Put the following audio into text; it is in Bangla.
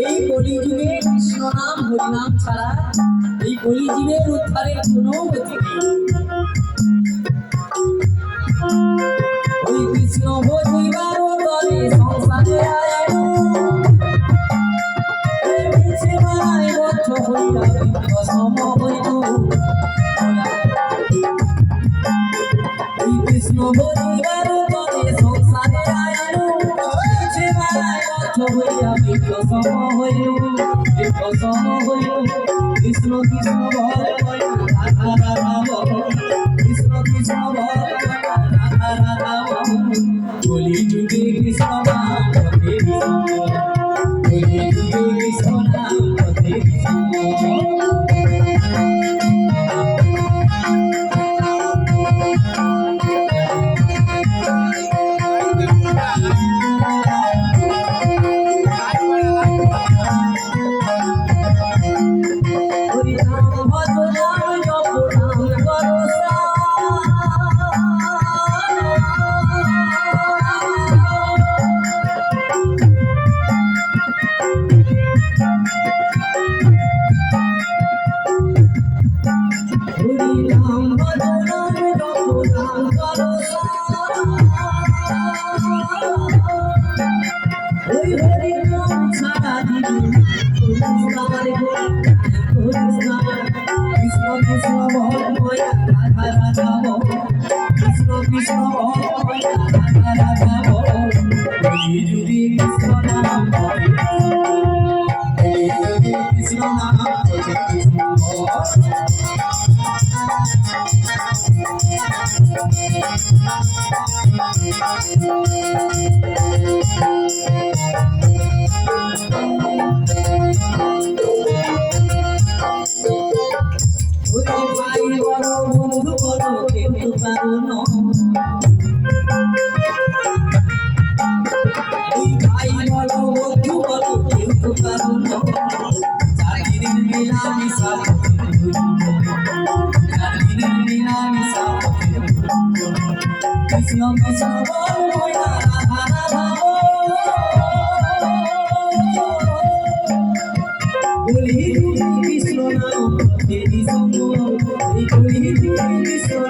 এই কলিযুগে কৃষ্ণ নাম হরিনাম ছাড়া এই কলিজীবের উদ্ধারের কোনো গতি নেই। ওই কৃষ্ণ ভজিবার তরে সংসারে আয়ু মিছে মায় বদ্ধ হইয়া বিপ্র সম হইল। ওই কৃষ্ণ ভজিবার তরে সংসারে আয়ু মিছে মায় বদ্ধ হইয়া বিপ্র সম হইল। বিপ্র সম হইল কৃষ্ণ কৃষ্ণ বল রাধা রাধা বল কৃষ্ণ কৃষ্ণ বল রাধা রাধা বল। কলিযুগে কৃষ্ণ নাম পথে বিষ্ণু কলিযুগে কৃষ্ণ নাম পথে বিষ্ণু। কৃষ্ণ কৃষ্ণ বল রাধা রাধা বল কলিযুগে কৃষ্ণ নাম পথে বিষ্ণু কলিযুগে কৃষ্ণ